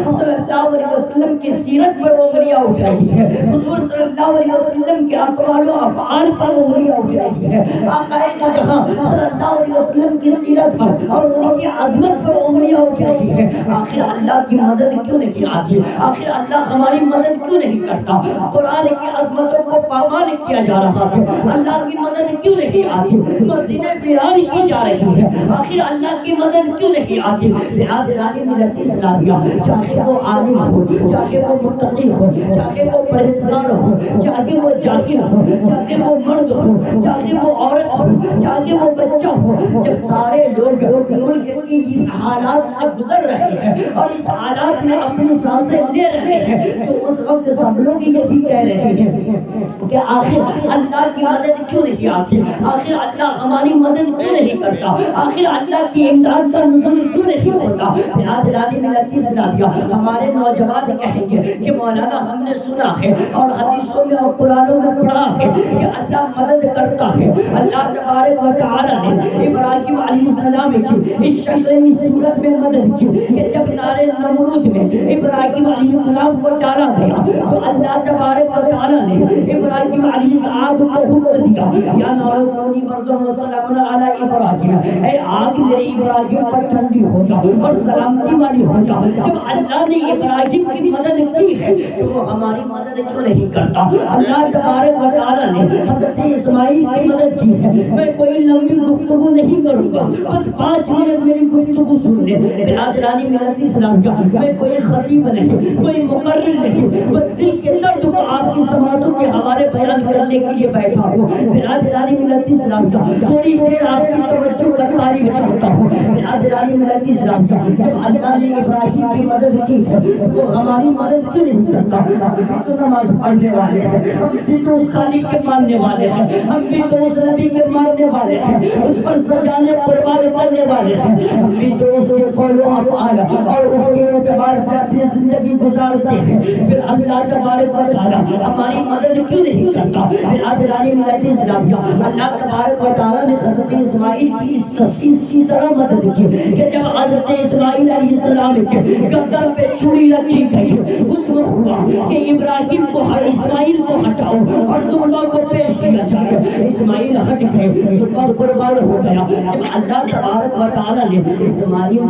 صلی اللہ علیہ وسلم کی سیرت پر انگلیاں اٹھائی ہے، حضور صلی اللہ علیہ وسلم کے اقوال و افعال پر انگلیاں اٹھائی ہے، آقا دو جہاں صلی اللہ علیہ وسلم کی سیرت پر اور ان کی عظمت پر انگلیاں اٹھائی ہے۔ آخر اللہ کی مدد کیوں نہیں آتی؟ آخر اللہ ہماری مدد کیوں نہیں کرتا؟ قرآن کی عظمتوں کو پامال کیا جا رہا ہے، اللہ کی مدد کیوں نہیں آتی؟ مسجدیں ویران کی جا رہی ہے، آخر اللہ کی مدد کیوں نہیں آتی؟ برادران ملت اسلامیہ، چاہے وہ عالم ہو، چاہے وہ متقی ہو، چاہے وہ پرہیزگار ہو، چاہے وہ جاہل ہو، چاہے وہ مرد ہو، چاہے وہ عورت ہو، چاہے وہ بچہ ہو، جب سارے لوگ ملک کی اس حالات سے گزر رہے ہیں اور اس حالات میں اپنی سانسیں لے رہے ہیں، تو اس وقت سب لوگ یہی کہہ رہے ہیں کہ آخر اللہ کی مدد کیوں نہیں آتی؟ آخر اللہ ہماری مدد کیوں نہیں کرتا؟ آخر اللہ کی امداد کا نزول کیوں نہیں ہوتا؟ برادران ملت اسلامیہ، ہمارے نوجوان کہیں گے کہ مولانا ہم نے سنا ہے اور حدیثوں میں اور قرآنوں میں پڑھا ہے کہ اللہ مدد کرتا ہے۔ اللہ تبارک و تعالیٰ نے ابراہیم علیہ السلام کی اس شکل اس صورت میں مدد کی کہ جب نارے نمرود میں ابراہیم علیہ السلام کو ڈالا گیا تو اللہ تبارک و تعالیٰ نے ابراہیم علیہ السلام کو حکم دیا، یا نار کونی بردن و سلام علی ابراہیم، اے آگ میری ابراہیم پر ٹھنڈی ہو جا اور سلامتی والی ہو جا۔ جب اللہ نے ابراہیم کی مدد کی ہے تو وہ ہماری مدد کیوں نہیں کرتا؟ اللہ تبارک و تعالیٰ نے حضرت اسماعیل کی مدد کی ہے۔ میں کوئی لمبی گفتگو نہیں کروں گا، بس 5 منٹ میری گفتگو سن لے۔ برادران ملت اسلامیہ، میں کوئی خطیب نہیں، کوئی مقرر نہیں، بس دل کے درد کو آپ کی سماعتوں کے حوالے بیان کرنے کے لیے بیٹھا ہوں۔ برادران ملت اسلامیہ، تھوڑی دیر آپ کی توجہ کا تعریف کرتا ہوں۔ برادران ملت اسلامیہ، جب اللہ نے ابراہیم کی مدد کی ہے تو ہماری مدد کیوں نہیں کرتا؟ ہم بھی تو نماز پڑھنے والے ہیں، ہم بھی تو اس خالق کے ماننے والے ہیں، ہم بھی تو اس نبی کے ماننے والے ہیں، اس پر سجانے قربان کرنے والے ہیں، ہم بھی تو اس کے قول و افعال اور اس کے اعتبار سے اپنی زندگی گزارتے ہیں، پھر اللہ تبارک و تعالیٰ ہماری مدد کیوں نہیں کرتا؟ برادران ملت اسلامیہ، اللہ تبارک و تعالیٰ نے حضرت اسماعیل کی اس تشخیص کی طرح مدد کی کہ جب حضرت اسماعیل علیہ السلام کے گردن پہ چھری رکھی گئی، حکم ہوا کہ ابراہیم کو اسماعیل کو ہٹاؤ اور دلہا کو پیش کیا جائے۔ اسماعیل ہٹ گئے، دلہا قربان ہو گیا۔ جب اللہ تبارک و تعالیٰ نے اسماعیل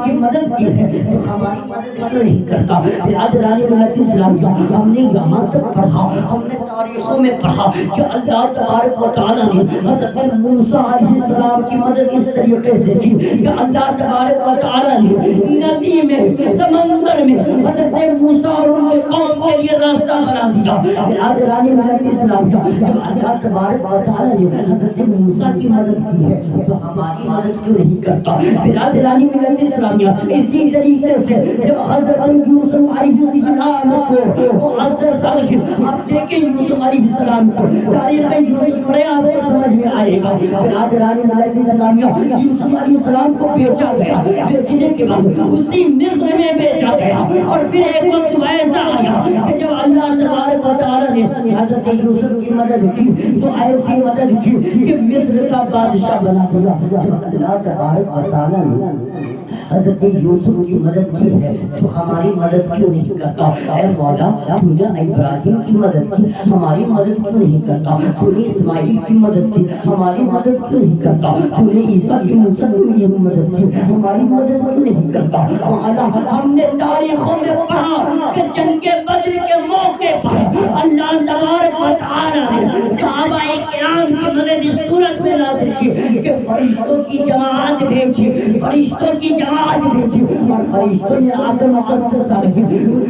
کی مدد کی ہے تو ہماری مدد کیوں نہیں کرتا؟ برادران ملت اسلامیہ، ہم نے یہاں تک پڑھا، ہم نے تاریخوں میں پڑھا کہ اللہ تبارک و تعالیٰ نے حضرت موسیٰ علیہ السلام کی مدد اس طریقے سے کی کہ اللہ تبارک و تعالیٰ نے ندی میں، سمندر میں حضرت موسیٰ اور ان کے قوم کے لیے راستہ بنا دیا۔ برادران ملت اسلامیہ، جب اللہ تبارک و تعالیٰ نے حضرت موسیٰ کی مدد کی ہے تو ہماری مدد کیوں نہیں کرتا؟ برادران ملت اسلامیہ، اسی طریقے سے جب حضرت یوسف علیہ السلام کو معزز علیہ، آپ دیکھیں یوسف علیہ السلام کو تاریخ یونان آپ کو سمجھ میں آئے گا۔ برادران ملت اسلامیہ، یوسف علیہ السلام کو بیچا گیا، بیچنے کے بعد اسی مصر میں بیچا گیا اور پھر ایک وقت ایسا آیا کہ جب اللہ تبارک و تعالیٰ نے حضرت یوسف کی مدد کی تو ایسی مدد کی کہ مصر کا بادشاہ بنا دیا۔ اللہ تبارک و تعالیٰ نے حضرت یوسف کی مدد کی ہے تو ہماری مدد کیوں نہیں کرتا؟ اے مولا، تو نے ابراہیم کی مدد کی، ہماری مدد کیوں نہیں کرتا؟ تو نے اسماعیل کی مدد کی، ہماری مدد کیوں نہیں کرتا؟ تو نے عیسیٰ کی مدد کی، ہماری مدد کیوں نہیں کرتا؟ مولا، ہم نے تاریخوں میں پڑھا کہ جنگ بدر کے موقع پر اللہ تبارک و تعالیٰ نے صحابہ کرام کی مدد اس صورت میں نازل کی کہ فرشتوں کی جماعت بھیجی، فرشتوں کی جماعت بھیجی اور فرشتوں نے آدم مقدس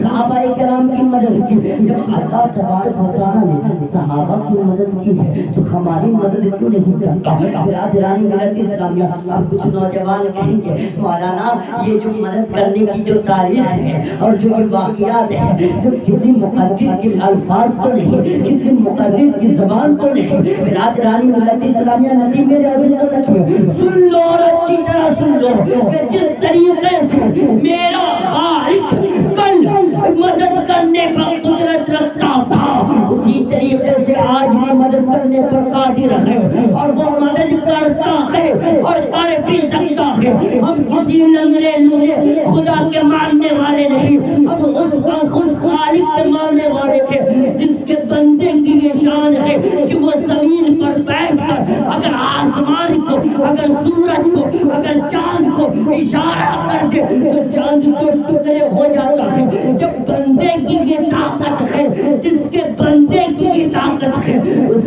صحابہ کرام کی مدد کی۔ جب اللہ تبارک و تعالیٰ نے صحابہ کی مدد کی ہے تو ہماری مدد کیوں نہیں کرتا؟ برادران ملت اسلامیہ، اب کچھ نوجوان کہیں گے مولانا یہ جو مدد کرنے کی جو تاریخ ہے اور جو یہ واقعات ہیں صرف کسی مقرر کے الفاظ تو نہیں، کسی مقرر کی زبان تو نہیں۔ برادران ملت اسلامیہ، نبی میرے عزیز رکھیے، سن لو اور اچھی طرح سن لو کہ جس طریقے سے میرا خالق کل مدد کرنے پر قدرت رکھتا تھا اسی طریقے سے آج بھی مدد کرنے پر قادر ہے اور وہ مدد کرتا ہے اور کر بھی سکتا ہے۔ ہم کسی لنگڑے لوہے خدا کے ماننے والے نہیں، ہم اس خالق کے ماننے والے تھے جس کے بندے کی یہ شان ہے کہ وہ زمین پر بیٹھ کر اگر آسمان کو، اگر سورج کو، اگر چاند کو اشارہ کر دے تو چاند کو ٹکڑے ہو جاتا ہے۔ جب بندے کی یہ طاقت ہے، جس کے بندے کی یہ طاقت ہے، اس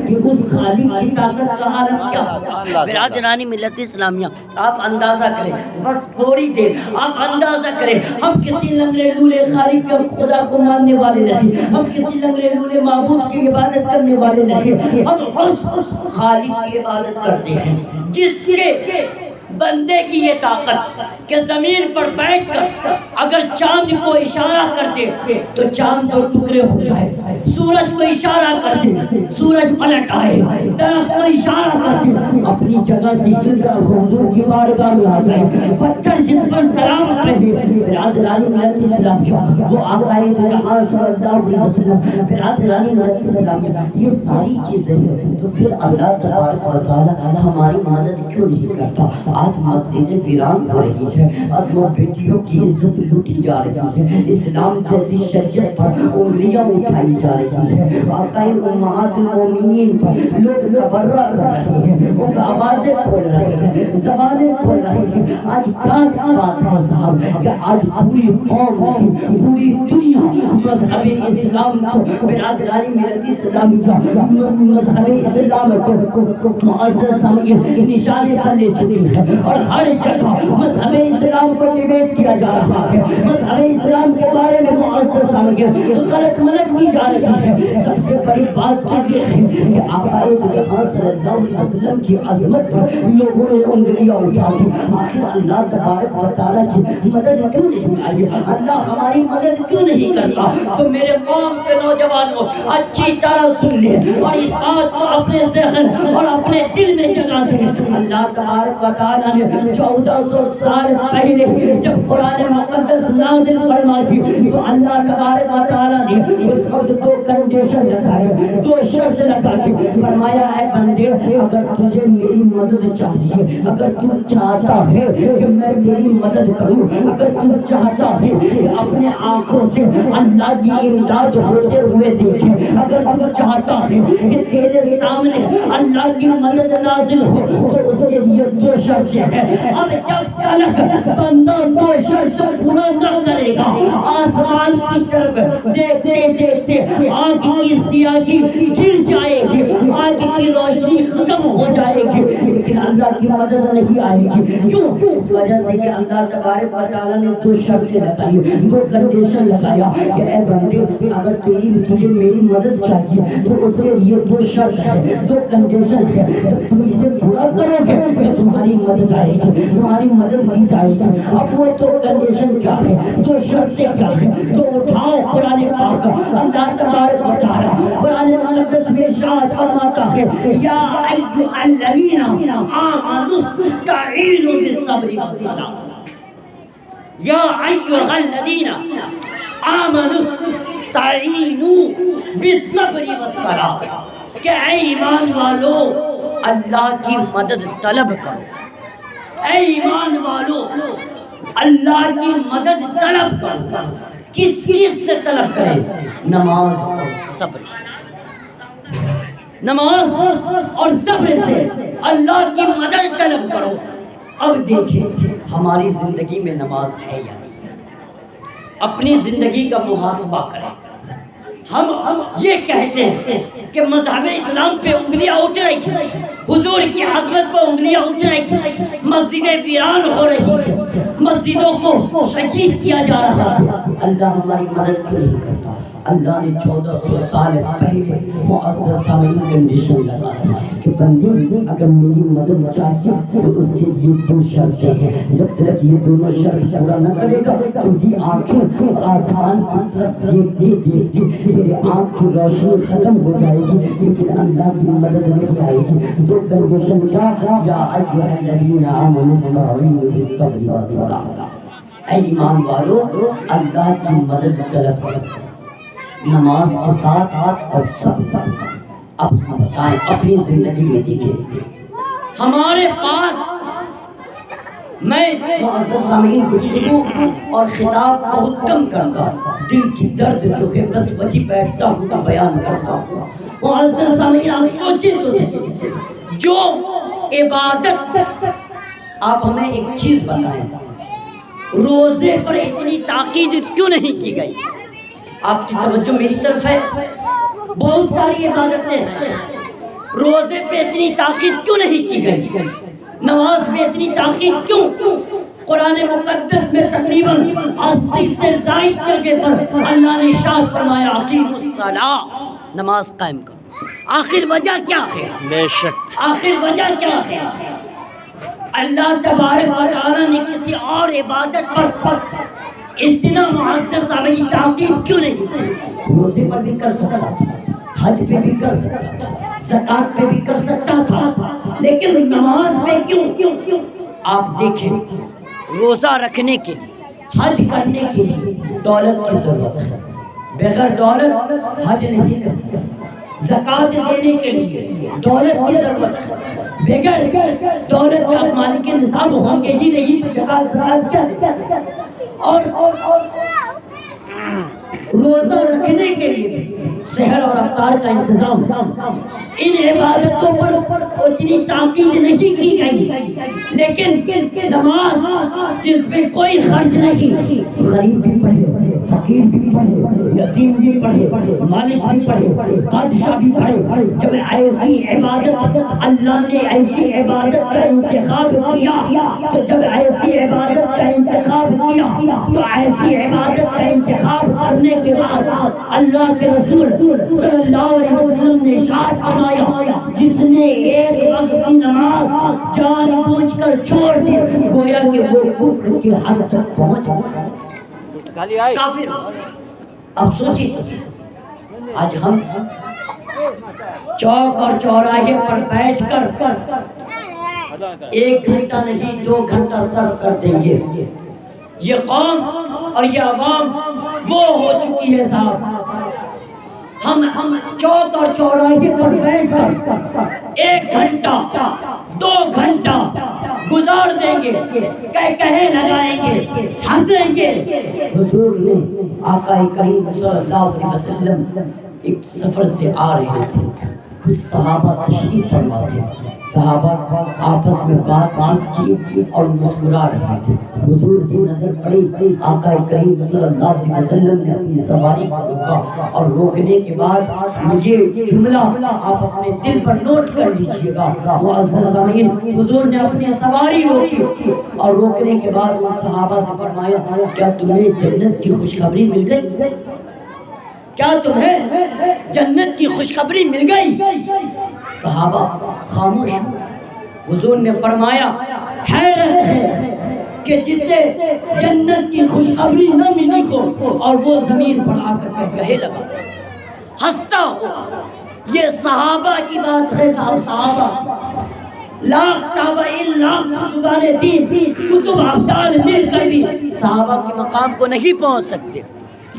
خالق کی طاقت کا عالم کیا ہوگا؟ برادرانی ملت اسلامیہ، آپ اندازہ کریں، بس تھوڑی دیر آپ اندازہ کریں، ہم کسی لنگڑے لولے خالق کے خدا کو ماننے والے نہیں، ہم کسی لنگڑے لولے معبود کی عبادت کرنے والے نہیں، ہم اس خالق کی عبادت کرتے ہیں جس کے بندے کی یہ طاقت کہ زمین پر بیٹھ کر اگر چاند کو اشارہ کر دے تو چاند کو ٹکڑے ہو جائے، سورج کو اشارہ کر دے سورج پلٹ آئے، درخت کو اشارہ کر دے اپنی جگہ سے ہل کر حضور کی بارگاہ میں آ جائے، پتھر جس پر سلام رہے۔ برادرانی ملت اسلامیہ، وہ آقائے جہاں صلی اللہ علیہ وسلم، برادرانی ملت اسلامیہ، یہ ساری چیزیں ہیں تو پھر اللہ تبارک و تعالی ہماری مدد کیوں نہیں کرتا؟ آج مسجدیں ویران ہو رہی ہے، آج وہ بیٹیوں کی عزت لوٹی جا رہی ہے، اسلام جیسی شریعت پر انگلیاں اٹھائی جا رہی ہے، آقائے امہات المومنین پر لوگ تبرہ کر رہے ہیں، ان کا آوازیں کھول رہے ہیں، زبانیں کھول رہے ہیں۔ آج کیا بات ہے صاحب کہ آج پوری قوم کی، پوری دنیا مذہب اسلام کو، برادرانی ملت اسلامیہ، مذہب اسلام کو معزز سمجھے نشانے پر لے چکی ہے، اور ہر جگہ مذہب اسلام کو ڈیبیٹ کیا جا رہا ہے، مذہب اسلام کے بارے میں معزز سمجھے غلط ملت کی جا رہی ہے۔ سب سے بڑی بات تو یہ ہے کہ آقائے جہاں صلی اللہ علیہ وسلم کی عظمت پر لوگوں نے انگلیاں اٹھا دی۔ آخر اللہ تبارک و تعالیٰ کی مدد کیوں نہیں آئی؟ اللہ ہماری مدد کیوں نہیں کرتا؟ تو میرے قوم کے نوجوانوں اچھی طرح سن لیں اور اس بات کو اپنے ذہن اور اپنے دل میں جگا دیں۔ اللہ تبارک و تعالیٰ نے 1400 سال پہلے جب قرآن مقدس نازل فرما دی تو اللہ تبارک و تعالیٰ نے اس وقت 2 کنڈیشن لگائے، 2 شرط لگا دی، فرمایا اے بندے اگر تجھے میری مدد چاہیے، اگر تو چاہتا ہے کہ میں تیری مدد کروں، اگر تو چاہتا ہے کہ اپنے آنکھوں سے اللہ کی امداد ہوتے ہوئے دیکھے، اگر تو چاہتا ہے کہ تیرے سامنے اللہ کی مدد نازل ہو تو اس کے لیے 2 شرطیں ہیں۔ اب جب تک بندہ 2 شرط پورا نہ کرے گا، آسمان کی طرف دیکھتے دیکھتے آگ کی سیاہی گر جائے گی، آگ کی روشنی ختم ہو جائے گی، لیکن اللہ کی مدد نہیں آئے گی۔ کیوں؟ اس وجہ سے کہ اللہ تبارک و تعالیٰ نے 2 شرطیں لگائی، 2 کنڈیشن لگایا کہ اے بندے اگر تجھے میری مدد چاہیے تو اس کے لیے 2 شرط ہے، 2 کنڈیشن ہے، جب تم اسے پورا کرو گے تو تمہاری مدد آئے گی، تمہاری مدد کی جائے گی۔ اب وہ 2 کنڈیشن کیا ہے، 2 شرطیں کیا ہیں؟ تو اٹھاؤ قرآن پاک، اللہ تبارک و تعالیٰ قرآن مقدس میں ارشاد فرماتا ہے یا ایھا الذین آمنوا استعینوا بالصبر والصلاۃ، یا ایھا الذین آمنوا استعینوا بالصبر والصلاۃ، کہ اے ایمان والو اللہ کی مدد طلب کرو، اے ایمان والو اللہ کی مدد طلب کرو۔ کس چیز سے طلب کریں؟ نماز اور صبر سے، نماز اور صبر سے اللہ کی مدد طلب کرو۔ اب دیکھیں ہماری زندگی میں نماز ہے یا نہیں، اپنی زندگی کا محاسبہ کریں۔ ہم یہ کہتے ہیں کہ مذہب اسلام پہ انگلیاں اٹھ رہی ہیں، حضور کی عظمت پہ انگلیاں اٹھ رہی ہیں، مسجدیں ویران ہو رہی ہیں، مسجدوں کو شہید کیا جا رہا ہے، اللہ ہماری مدد کیوں نہیں کرتا؟ اللہ نے 1400 سال پہلے معزز سامعین کنڈیشن لگا دی کہ بندے اگر میری مدد چاہیے تو اس کے لیے 2 شرطیں ہیں، جب تک یہ دونوں شرط پورا نہ کرے گا تجھے آنکھیں آسمان کی طرف دیکھتے دیکھتے تیرے آنکھ کی روشنی ختم ہو جائے گی، لیکن اللہ کی مدد نہیں آئے گی۔ 2 کنڈیشن کیا؟ یا ایھا الذین آمنوا استعینوا بالصبر والصلاۃ، اے ایمان والو اللہ کی مدد طلب کرو نماز کے ساتھ اور صبر کے ساتھ۔ اب ہم بتائیں اپنی زندگی میں دیکھیں ہمارے پاس میں معزز سامعین گفتگو اور خطاب بہت کم کرتا، دل کی درد جو ہے بس وہی بیٹھتا ہوں تو بیان کرتا ہوں۔ معزز سامعین آپ سوچیں تو صحیح، جو عبادت، آپ ہمیں ایک چیز بتائیں، روزے پر اتنی تاکید کیوں نہیں کی گئی؟ آپ کی توجہ میری طرف ہے؟ بہت ساری عبادتیں ہیں، روزے پہ اتنی تاکید کیوں نہیں کی گئی؟ نماز میں اتنی تاکید کیوں؟ قرآن مقدس میں تقریباً 80 سے زائد جگہ پر اللہ نے ارشاد فرمایا اقیموا الصلاۃ، نماز قائم کرو۔ آخر وجہ کیا ہے؟ بے شک آخر وجہ کیا ہے؟ اللہ تبارک و تعالیٰ نے کسی اور عبادت پر اتنا معزز علی تاکید کیوں نہیں کی؟ روزے پر بھی کر سکتا تھا، حج پہ بھی کر سکتا تھا، زکات پہ بھی کر سکتا تھا، لیکن نماز میں کیوں؟ آپ دیکھیں، روزہ رکھنے کے لیے، حج کرنے کے لیے دولت کی ضرورت ہے، بغیر دولت حج نہیں کر سکتا۔ زکات دینے کے لیے دولت کی ضرورت ہے، بغیر دولت کے مالک نصاب ہوں گے ہی نہیں تو زکات کیا دے؟ اور روزہ رکھنے کے لیے سحر اور افطار کا انتظام، ان عبادتوں پر اتنی تاکید نہیں کی گئی، لیکن نماز جس میں کوئی خرچ نہیں، غریب بھی پڑھے، فقیر بھی پڑھے، یتیم بھی پڑھے، مالک بھی پڑھے، بادشاہ بھی پڑھے، جب ایسی عبادت اللہ نے ایسی عبادت کا انتخاب کیا، تو جب ایسی عبادت کا انتخاب کیا تو ایسی عبادت کا انتخاب کرنے کے بعد اللہ کے رسول صلی اللہ علیہ وسلم نے ارشاد فرمایا جس نے ایک وقت کی نماز جان بوجھ کر چھوڑ دی گویا کہ وہ کفر کی حد تک پہنچ گیا، کافر۔ اب سوچیے، آج ہم چوک اور چوراہے پر بیٹھ کر 1 گھنٹہ نہیں 2 گھنٹہ صرف کر دیں گے، یہ قوم اور یہ عوام وہ ہو چکی ہے صاحب، ہم چوک اور چوراہے پر بیٹھ کر 1 گھنٹہ 2 گھنٹہ گزار دیں گے، کہے لگائیں گے، ہنسیں گے۔ حضور نے آقا کریم صلی اللہ علیہ وسلم ایک سفر سے آ رہے تھے، کچھ صحابہ تشریف فرما تھے، صحابہ آپس میں بات کی اور مسکرا رہے تھے، حضور کی نظر پڑی، آقا کریم صلی اللہ علیہ وسلم نے اپنی سواری کو روکا اور روکنے کے بعد یہ جملہ آپ اپنے دل پر نوٹ کر لیجئے گا، معزز سامعین، حضور نے اپنی سواری روکی اور روکنے کے بعد ان صحابہ سے فرمایا کیا تمہیں جنت کی خوشخبری مل گئی؟ کیا تمہیں جنت کی خوشخبری مل گئی؟ صحابہ خاموش۔ حضور نے فرمایا حیرت ہے کہ جسے جنت کی خوشخبری نہ ملی ہو اور وہ زمین پر آ کر کہے لگا، ہنستا ہو۔ یہ صحابہ کی بات ہے صحابہ، لاکھ تابعین لاکھ بزرگان دین کتب ابدال مل کر بھی صحابہ کے مقام کو نہیں پہنچ سکتے،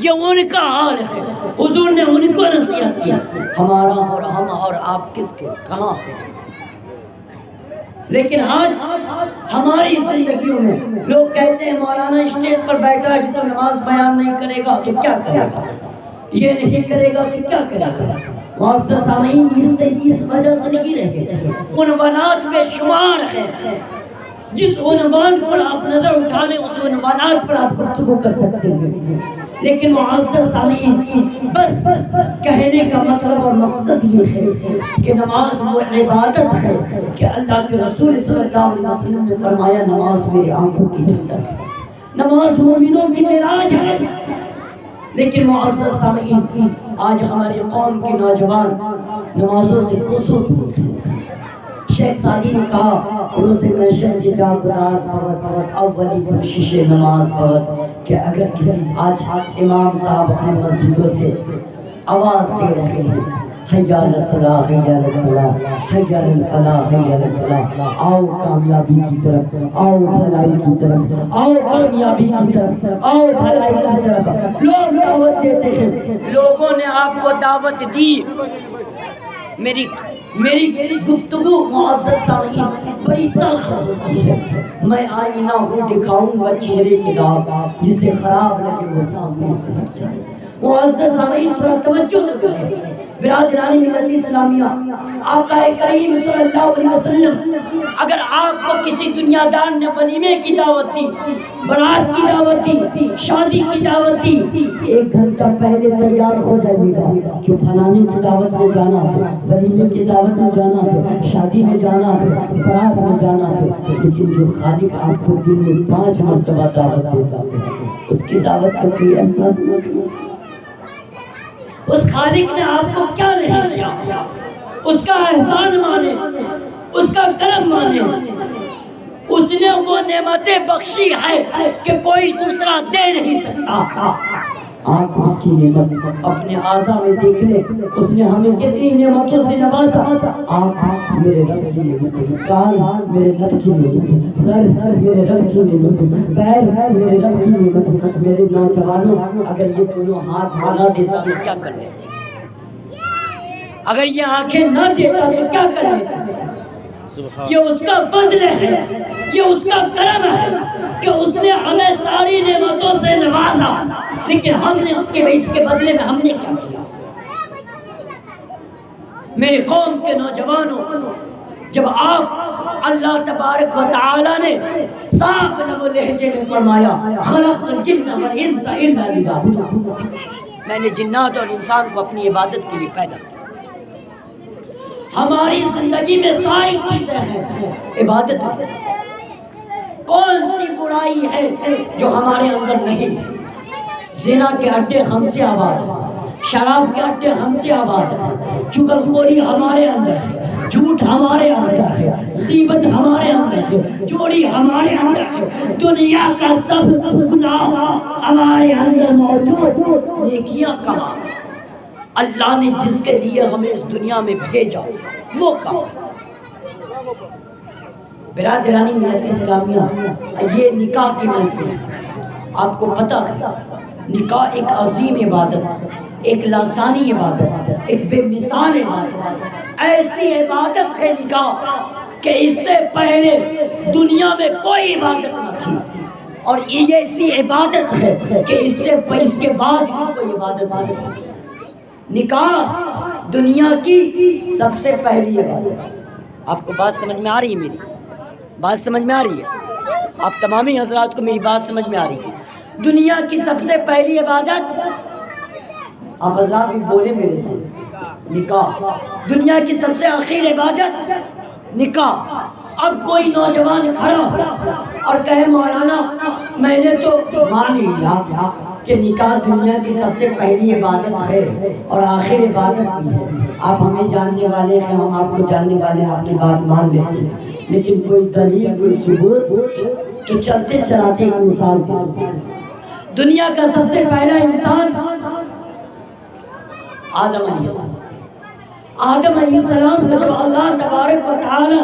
یہ ان کا حال ہے۔ حضور نے ان کو نصیحت کی، ہمارا اور ہم اور آپ کس کے کہاں ہیں؟ لیکن آج ہماری زندگیوں میں لوگ کہتے ہیں مولانا اسٹیج پر بیٹھا ہے کہ تو نماز بیان نہیں کرے گا تو کیا کرے گا، یہ نہیں کرے گا تو کیا کرے گا۔ معزز سامعین، اس وجہ سے نہیں رہے، عنوانات بے شمار ہیں، جس عنوان پر آپ نظر اٹھا لیں اس عنوانات پر آپ گفتگو کر سکتے ہیں، لیکن معزز سامعین بس کہنے کا مطلب اور مقصد یہ ہے کہ نماز وہ عبادت ہے کہ اللہ کے رسول صلی اللہ علیہ وسلم نے فرمایا نماز میری آنکھوں کی ٹھنڈک ہے، نماز مومنوں کی معراج ہے۔ لیکن معزز سامعین آج ہماری قوم کے نوجوان نمازوں سے کوسوں دور ہیں۔ شیخ سعدی نے کہا روز محشر کی جا گداز بہت اولی بخشش نماز بہت، کہ اگر کسی آج امام صاحب اپنے مسجدوں سے آواز دے رہے ہیں حی علی الصلاۃ حی علی الفلاح حی علی الفلاح حی علی الفلاح، آؤ کامیابی کی طرف، آؤ بھلائی کی طرف، آؤ کامیابی کی طرف، آؤ بھلائی کی طرف، لوگ دعوت دیتے ہیں۔ لوگوں نے آپ کو دعوت دی، میری گفتگو معزز سامعین بڑی تلخ ہوتی ہے. میں آئینہ ہوں دکھاؤں گا چہرے کی داغ، جسے خراب لگے وہ سامنے سے ہٹ جائے. معزز سامعین تھوڑا توجہ تو کریں. برادران ملت اسلامیہ، آقا کریم صلی اللہ علیہ وسلم اگر آپ کو کسی دنیا دار نے ولیمے کی دعوت دی، برات کی دعوت دی، شادی کی دعوت دی، 1 گھنٹہ پہلے تیار ہو جائے گا کہ فلانے کی دعوت میں جانا ہے، ولیمے کی دعوت میں جانا ہے، شادی میں جانا ہے، برات میں جانا ہے. لیکن جو خالق آپ کو دن میں 5 مرتبہ دعوت دیتا ہے، اس کی دعوت کا کوئی احساس نہیں. اس خالق نے آپ کو کیا نہیں دیا، اس کا احسان مانے، اس کا کرم مانے. اس نے وہ نعمتیں بخشی ہے کہ کوئی دوسرا دے نہیں سکتا. آپ اس کی نعمت اپنے اعضاء میں دیکھ لیں، اس نے ہمیں کتنی نعمتوں سے نوازا. آپ میرے رب کی نعمت، کان میرے رب کی نعمت، سر میرے رب کی نعمت، پیر میرے رب کی نعمت. میرے نوجوانوں، اگر یہ دونوں ہاتھ نہ دیتا تو کیا کر لیتے؟ اگر یہ آنکھیں نہ دیتا تو کیا کر لیتے؟ یہ اس کا فضل ہے، یہ اس کا کرم ہے کہ اس نے ہمیں ساری نعمتوں سے نوازا. لیکن ہم نے اس کے بدلے میں ہم نے کیا کیا؟ میری قوم کے نوجوانوں، جب آپ اللہ تبارک و تعالی نے صاف لب و لہجے میں فرمایا خلق الجن والانس الا لیعبدون، میں نے جنات اور انسان کو اپنی عبادت کے لیے پیدا کیا. ہماری زندگی میں ساری چیزیں ہیں، عبادت ہے. کون سی برائی ہے جو ہمارے اندر نہیں؟ زنا کے اڈے ہم سے آباد ہیں، شراب کے اڈے ہم سے آباد ہیں، چغلخوری ہمارے اندر ہے، جھوٹ ہمارے اندر ہے، غیبت ہمارے اندر ہے، چوری ہمارے اندر ہے. دنیا کا سب گناہ ہمارے اندر موجود. نیکیاں کہاں؟ اللہ نے جس کے لیے ہمیں اس دنیا میں بھیجا وہ کہاں؟ برادرانی ملت اسلامیہ، یہ نکاح کی محفل ہے. آپ کو پتہ ہے نکاح ایک عظیم عبادت، ایک لاسانی عبادت، ایک بے مثال عبادت. ایسی عبادت ہے نکاح کہ اس سے پہلے دنیا میں کوئی عبادت نہ تھی، اور یہ ایسی عبادت ہے کہ اس کے بعد بھی کوئی عبادت نہیں. نکاح دنیا کی سب سے پہلی عبادت. آپ کو بات سمجھ میں آ رہی ہے؟ میری بات سمجھ میں آ رہی ہے؟ آپ تمامی حضرات کو میری بات سمجھ میں آ رہی ہے؟ دنیا کی سب سے پہلی عبادت، آپ حضرات بھی بولے میرے ساتھ، نکاح. دنیا کی سب سے آخر عبادت نکاح. اب کوئی نوجوان کھڑا اور کہے مولانا میں نے تو مان لیا کہ نکاح دنیا کی سب سے پہلی عبادت ہے اور آخر عبادت بھی ہے. آپ ہمیں جاننے والے ہیں، ہم آپ کو جاننے والے ہیں، آپ کی بات مان لیتے ہیں. لیکن کوئی دلیل، کوئی ثبوت تو چلتے چلاتے ایک مثال دے. دنیا کا سب سے پہلا انسان آدم علیہ السلام. آدم علیہ السلام کو جب اللہ تبارک و تعالی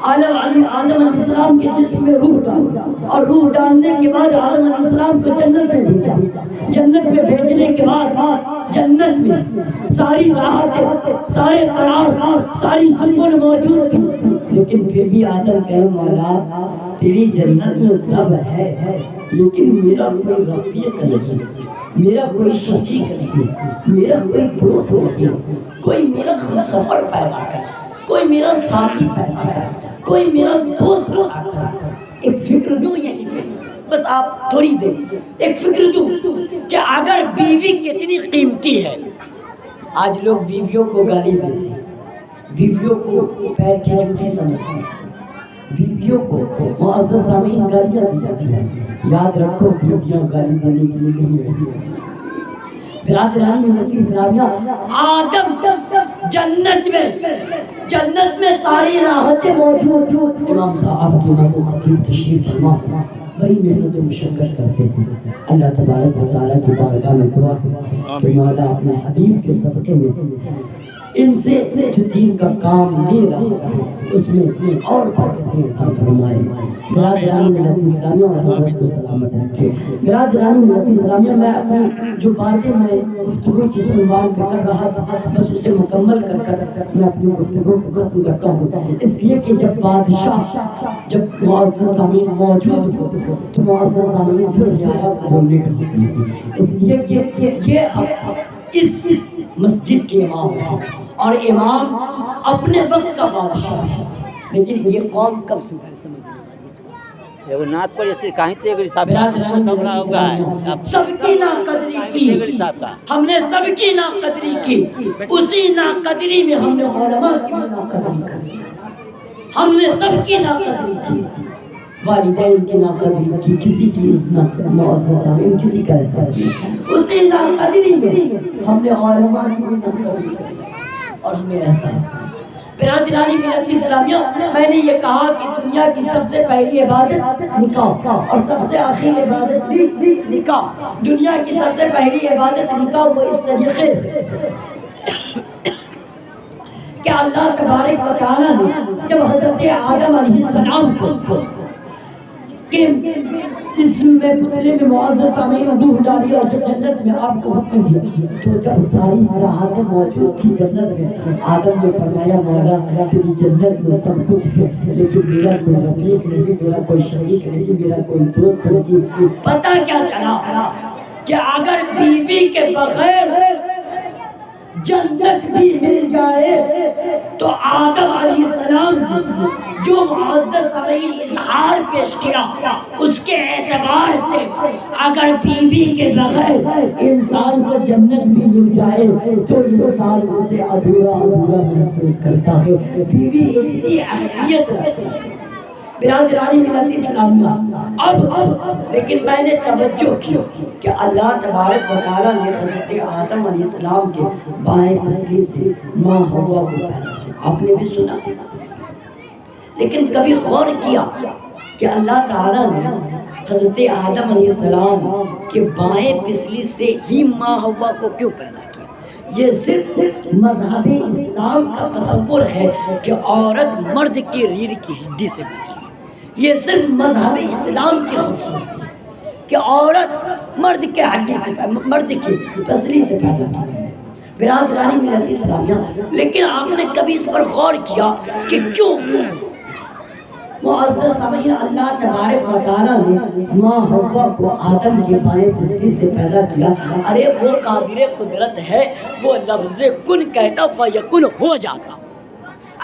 آدم علیہ السلام کے جسم میں روح ڈالا، اور روح ڈالنے کے بعد آدم علیہ السلام کو جنت میں بھیجا. جنت میں بھیجنے کے بعد جنت میں ساری راحتیں، سارے قرار، ساری سکون موجود تھی. لیکن پھر بھی آدم کہے مولا تیری جنت میں سب ہے، لیکن میرا کوئی رفیق نہیں، میرا کوئی شفیق نہیں، میرا کوئی دوست نہیں. کوئی میرا ہمسفر پیدا کر، کوئی میرا ساتھی پیدا کر، کوئی میرا دوست پیدا کر. ایک فکر دوں یہیں پہ، بس آپ تھوڑی دیر ایک فکر دوں کہ اگر بیوی کتنی قیمتی ہے. آج لوگ بیویوں کو گالی دیتے ہیں، بیویوں کو پیر کی جوتی سمجھتے ہیں، بیویوں کو معزز سامعین گالیاں دی جاتی ہیں. یاد رکھو بیویاں گالی دینے کے لیے نہیں ہے. برادرانی ملت اسلامیہ، آدم جنت میں ساری راحتیں موجود. امام صاحب کی امام خطیب تشریف فرما بڑی محنت و مشقت کرتے ہیں. اللہ تبارک و تعالیٰ کی بارگاہ میں دعا ہے کہ مولا اپنے حبیب کے صدقے میں ان سے جو دین کا کام لے رہا ہے اس میں اور برکتیں عطا فرمائے۔ برادران ملت اسلامیہ اور حضرت کو سلامت رکھے۔ برادران ملت اسلامیہ، میں اپنی جو باتیں میں گفتگو جس عنوان پہ کر رہا تھا بس اسے مکمل کر میں اپنی گفتگو کو ختم کرتا ہوں، اس لیے کہ جب بادشاہ، جب معزز سامعین موجود ہو تو معزز سامعین پھر رعایت بولنے کا حکم ہے۔ اس لیے کہ یہ اس مسجد کے امام ہیں اور امام اپنے وقت کا بادشاہ ہے، لیکن یہ قوم کب سدھر سمجھنے والی اس بات؟ یہ نعت پر اس کہیں تیگری صاحب سب کی ناقدری کی، ہم نے سب کی ناقدری کی، اسی ناقدری میں ہم نے علماء کی بھی ناقدری کی، ہم نے سب کی ناقدری کی، والدین کی ناقدری کی، کسی کی اس معزز سامعین کسی کا ایسا نہیں، اسی ناقدری میں ہم نے علماء کی بھی ناقدری کی اور ہمیں احساس کیا۔ برادرانی ملت اسلامیہ، میں نے یہ کہا کہ دنیا کی سب سے پہلی عبادت نکاح اور سب سے آخری عبادت بھی نکاح۔ دنیا کی سب سے پہلی عبادت نکاح، وہ اس طریقے سے کہ اللہ تبارک و تعالیٰ نے جب حضرت آدم علیہ السلام کو کہ جسم میں پتلے میں معزز سامعین روح ڈالی اور جب جنت میں آپ کو حکم دیا تو جب ساری راحتیں موجود تھی جنت میں، آدم نے فرمایا مولا تیری جنت میں سب کچھ ہے لیکن میرا کوئی رفیق نہیں، میرا کوئی شریک نہیں، میرا کوئی دوست نہیں۔ پتہ کیا چلا کہ اگر بیوی کے بغیر جنت بھی مل جائے تو آدم علیہ السلام جو معزز سامعین اظہار پیش کیا اس کے اعتبار سے اگر بیوی کے بغیر انسان کو جنت بھی مل جائے تو انسان اسے ادھورا ادھورا محسوس کرتا ہے۔ بیوی اتنی اہمیت رکھتی ہے برادرانی ملت اسلامیہ۔ اب لیکن میں نے توجہ کی کہ اللہ تبارک و تعالیٰ نے حضرت آدم علیہ السلام کے بائیں پسلی سے ماں حوا کو پیدا کیا، آپ نے بھی سنا، لیکن کبھی غور کیا کہ اللہ تعالیٰ نے حضرت آدم علیہ السلام کے بائیں پسلی سے ہی ماں حوا کو کیوں پیدا کیا؟ یہ صرف مذہب اسلام کا تصور ہے کہ عورت مرد کی ریڑھ کی ہڈی سے بنی، یہ صرف مذہب اسلام کی خوبصورتی ہے کہ عورت مرد کے ہڈی سے، مرد کی پسلی سے پیدا کی ہے برادرانی ملت اسلامیہ۔ لیکن آپ نے کبھی اس پر غور کیا کہ کیوں معزز سامعین اللہ تبارک و تعالیٰ نے ماں حوا کو آدم کے بائیں پسلی سے پیدا کیا؟ ارے وہ قادر قدرت ہے، وہ لفظ کن کہتا فیکن ہو جاتا،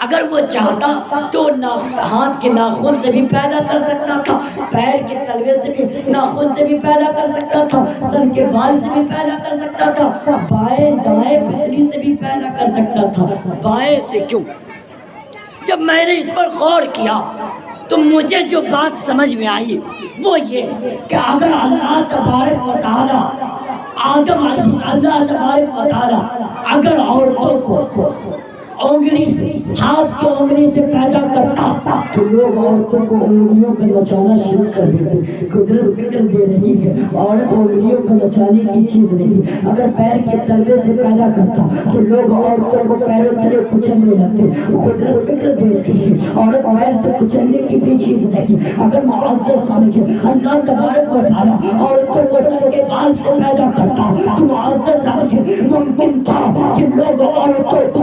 اگر وہ چاہتا تو ہاتھ کے ناخن سے بھی پیدا کر سکتا تھا، پیر کے تلوے سے بھی ناخن سے بھی پیدا کر سکتا تھا، سر کے بال سے بھی پیدا کر سکتا تھا، بائیں دائیں پسلی سے بھی پیدا کر سکتا تھا، بائیں سے کیوں؟ جب میں نے اس پر غور کیا تو مجھے جو بات سمجھ میں آئی وہ یہ کہ اگر اللہ تبارک و تعالیٰ اللہ تبارک و تعالیٰ اگر عورتوں کو انگلی سے، ہاتھ کی انگلی سے پیدا کرتا تو لوگ عورتوں کو انگلیوں کو نچانا شروع کر دیتے۔ قدرت فکر دے رہی ہے، عورت انگلیوں کو نچانے کی چیز نہیں۔ اگر پیر کے تلوے سے پیدا کرتا تو لوگ عورتوں کو پیروں تلے کچلنے لگتے۔ قدرت فکر دے رہی ہے، عورت پیر سے کچلنے کی بھی چیز نہیں۔ اگر معزز سامعین اللہ تبارک و تعالیٰ عورتوں کو سر کے بال سے پیدا کرتا تو معزز سامعین ممکن تھا کہ لوگ عورتوں کو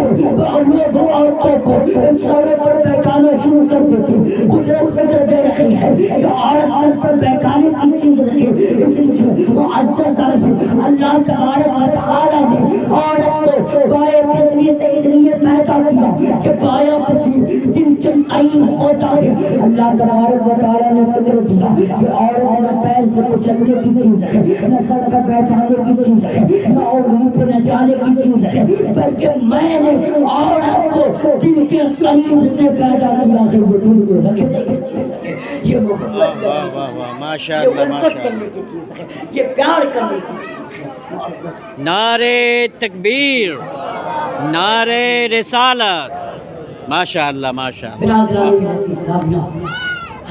انسانوں پر بہکانا شروع کر دیتے۔ قدرت فکر دے رہی ہے کہ عورت سر پر بہکانے کی چیز نہیں، اس لیے معزز سامعین اللہ تبارک و تعالیٰ نے عورت کو بائیں پسلی سے اس لیے پیدا کیا کہ بائیں پسلی جن کے قائم ہوتا ہے۔ اللہ تبارک و تعالیٰ نے فکر دیا کہ عورت نہ پیر سے کچلنے کی چیز ہے، نہ سر پر بیٹھانے کی چیز ہے، نہ انگلی پہ نچانے کی چیز ہے، بلکہ میں نے عورت کو دل کے قریب سے پیدا کیا ہے، وہ دل میں رکھنے کی چیز ہے، یہ محبت کرنے کی چیز ہے، یہ الفت کرنے کی چیز ہے، یہ پیار کرنے کی چیز ہے۔ نعرے تکبیر، نعرے رسالت، ماشاء اللہ ماشاء اللہ۔ برادران ملت اسلامیہ،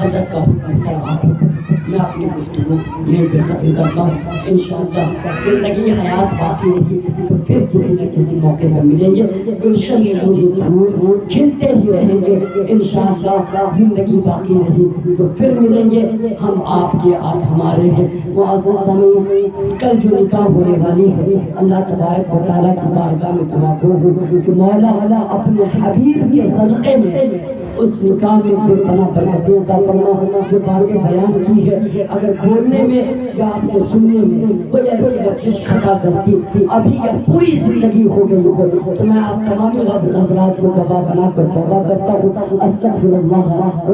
حضرت کا حکم سلام میں اپنی گفتگو یہیں پہ ختم کرتا ہوں. انشاءاللہ زندگی حیات باقی نہیں تو پھر کسی نہ کسی موقع پہ ملیں گے. گلشن میں مجھے پھول کھلتے ہی رہیں گے انشاءاللہ. زندگی باقی نہیں تو پھر ملیں گے. ہم آپ کے آپ ہمارے ہیں. معزز سامعین کل جو نکاح ہونے والی ہے اللہ تبارک و تعالیٰ کی بارگاہ میں دعا گو کہ مولا اپنے حبیب کے صدقے میں اس نکاح میں بے پناہ برکتیں عطا فرما. جو باتیں بیان کی ہے اگر بولنے میں یا آپ کے سننے میں کوئی ایسی بخشش خطا کرتی ابھی یا پوری زندگی ہو گئی ہو تو میں آپ تمام حضرات کو گواہ بنا کر توبہ کرتا ہوں. استغفر اللہ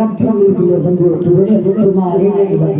ربی من کل ذنب و اتوب الیہ.